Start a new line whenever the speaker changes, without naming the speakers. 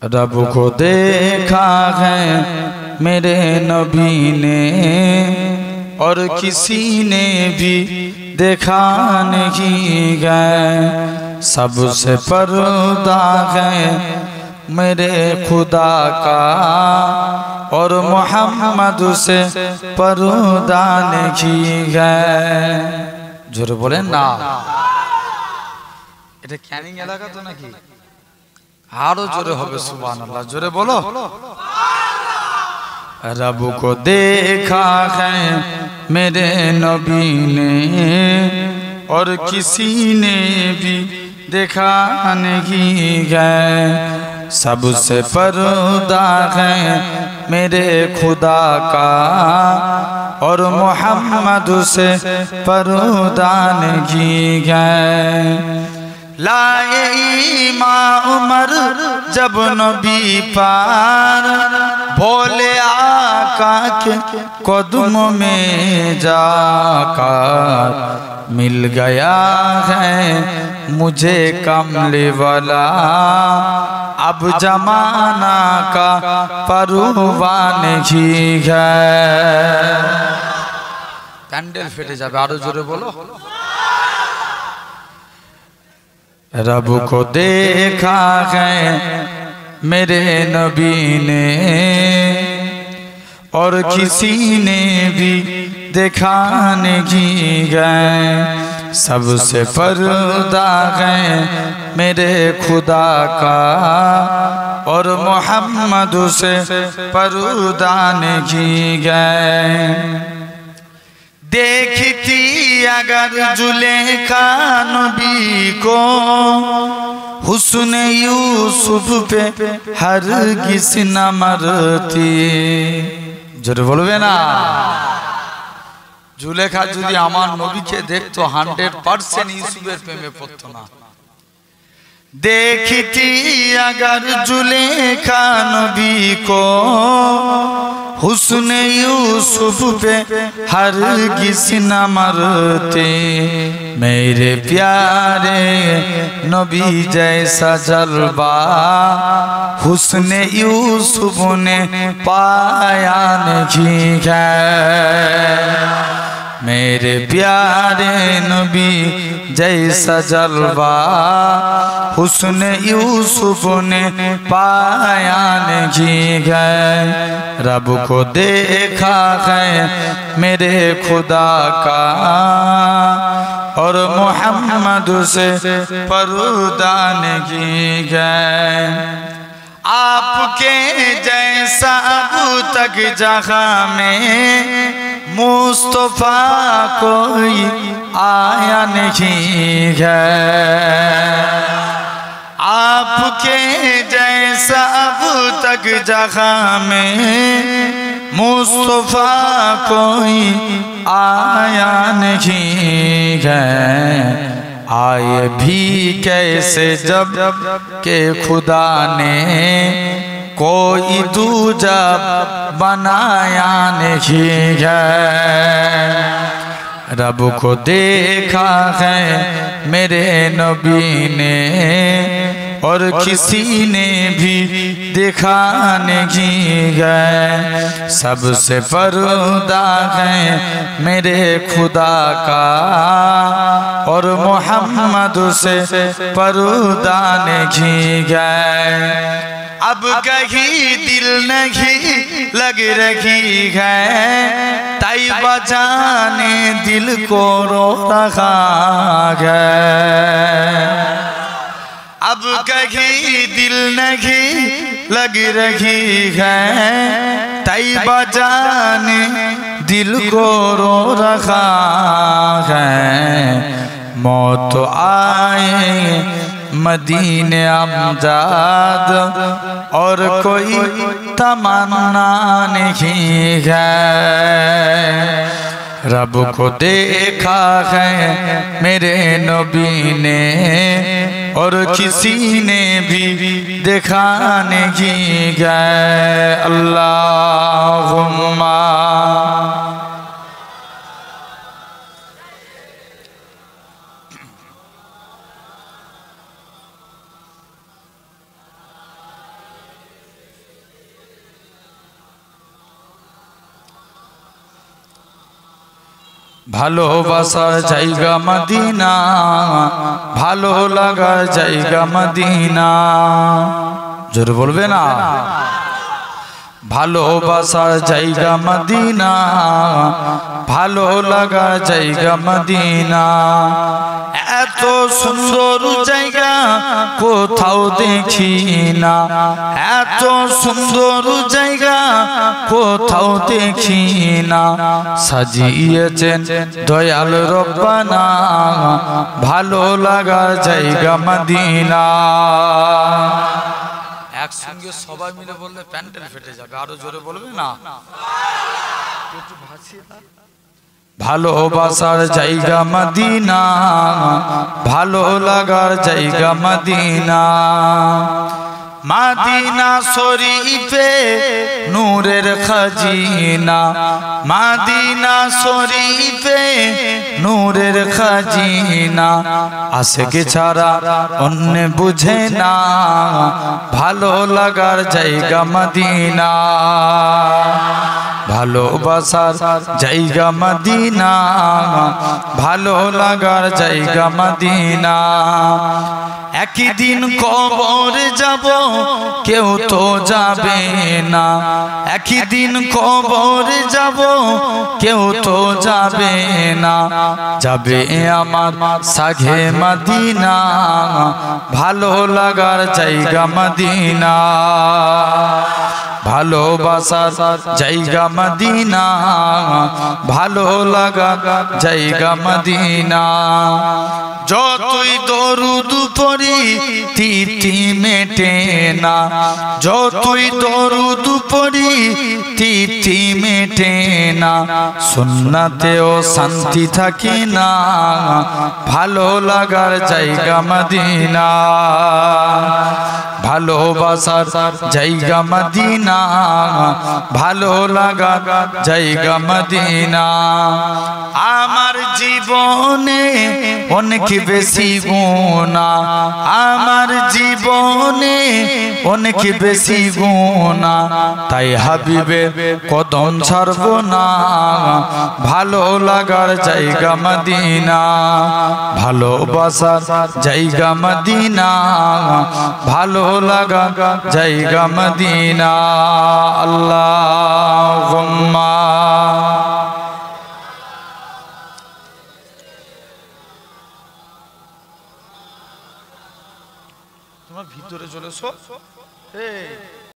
रब को देखा है मेरे नबी ने और किसी ने भी देखा नहीं गए। सबसे पर्दा है मेरे खुदा का और मोहम्मद से पर्दा नहीं गए। जोरे बोले ना, এটা ক্যানিং এলাকা তো নাকি? আরো জোরে হবে সুবহানাল্লাহ, জোরে बोलो। रब को देखा है मेरे नबी ने और किसी ने भी देखा नहीं गए। सबसे पर्दा है मेरे खुदा का और मोहम्मद से पर्दा नहीं गए। लाए इमाम उमर जब नबी पार भोले आका के कदमों में जाकर मिल गया है मुझे कमले वाला। अब जमाना का परवाह नहीं है। कैंडल फेटे जाबे, आरो जोरे बोलो। रब को देखा है मेरे नबी ने और किसी ने भी देखा नहीं गए। सबसे पर्दा है मेरे खुदा का और मोहम्मद से पर्दा नहीं गए। देखती अगर जुलेखा नबी को हुस्न यूसुफ पे हरगिज़ न मरती। जोरे बोलबे ना, जुलेखा যদি আমার নবীকে দেখতো 100% ইউসুফের প্রেমে পড়তো না। देखती अगर जुलेखा नबी को हुस्न यूसुफ पे हरगिज़ न मरते। मेरे प्यारे नबी जैसा जलवा हुस्न यूसुफ ने पाया नहीं है। मेरे प्यारे नबी जैसा जलवा हुस्न यूसुफ ने पाया नहीं गए। रब को देखा है मेरे खुदा का और मोहम्मद से पर्दा नहीं गए। आपके जैसा अब तक जहां में मुस्तफा कोई आया नहीं है। आपके जैसा अब तक जहां में मुस्तफा कोई आया नहीं है। आए भी कैसे जब के खुदा ने कोई दूजा बनाया नहीं है। रब को देखा है मेरे नबी ने और किसी ने भी देखा नहीं गए। सबसे पर्दा है मेरे खुदा का और मोहम्मद से पर्दा नहीं गए। अब कहीं दिल नहीं लग रही है ताई बजाने दिल को रो रहा है। अब कहीं दिल नहीं लग रही है ताई बजाने दिल को रो रहा है। मौत आए मदीने अमजाद और कोई तमन्ना नहीं है। रब को देखा है मेरे नबी ने और किसी ने भी देखा नहीं गए। अल्लाहुम्मा ভালোবাসার জায়গা মদিনা, ভালো লাগার জায়গা মদিনা। জোরে বলবে না? ভালোবাসার জায়গা মদিনা, ভালো লাগার জায়গা মদিনা। এত সুন্দর জায়গা কোথাও দেখি না, এত সুন্দর জায়গা কোথাও দেখি না। সাজিয়েছেন দয়াল রব্বানা, ভালো লাগার জায়গা মদিনা। একসঙ্গে সবাই মিলে বললে প্যান্ডেল ফেটে যাবে, আরো জোরে বলবে না? ভালোবাসার জায়গা মদিনা, ভালো লাগার জায়গা মদিনা। মদিনা শরীফে নূরের খাজিনা, মদিনা শরীফে নূরের খাজিনা। আশিক ছাড়া অন্য বুঝে না, ভালো লাগার জায়গা মদিনা। ভালোবাসার জায়গা মদিনা, ভালো লাগার জায়গা মদিনা। একদিন কবর যাব কেউ তো যাবে না, একদিন কবর যাব কেউ তো যাবে না। যাবে আমার সাঘে মদিনা, ভালো লাগার জায়গা মদিনা। ভালোবাসার জায়গা মদিনা, ভালো লাগার জায়গা মদিনা। যতই দরুদ পড়ি তৃপ্তি মেটে না, যতই দরুদ পড়ি তৃপ্তি মেটে না। সুন্নাতেও শান্তি থাকে না, ভালো লাগার জায়গা মদিনা। ভালোবাসার জায়গা মদিনা, ভালো লাগার জায়গা মদিনা। আমার জীবনে অনেক বেশি গুনাহ, আমার জীবনে অনেক বেশি গুনাহ। তাই হাবিবের কদম ছাড়ব না, ভালো লাগার জায়গা মদিনা। ভালোবাসার জায়গা মদিনা, ভালো লাগার জায়গা মদিনা। আল্লাহুম্মা তোমার ভিতরে চলে এসো।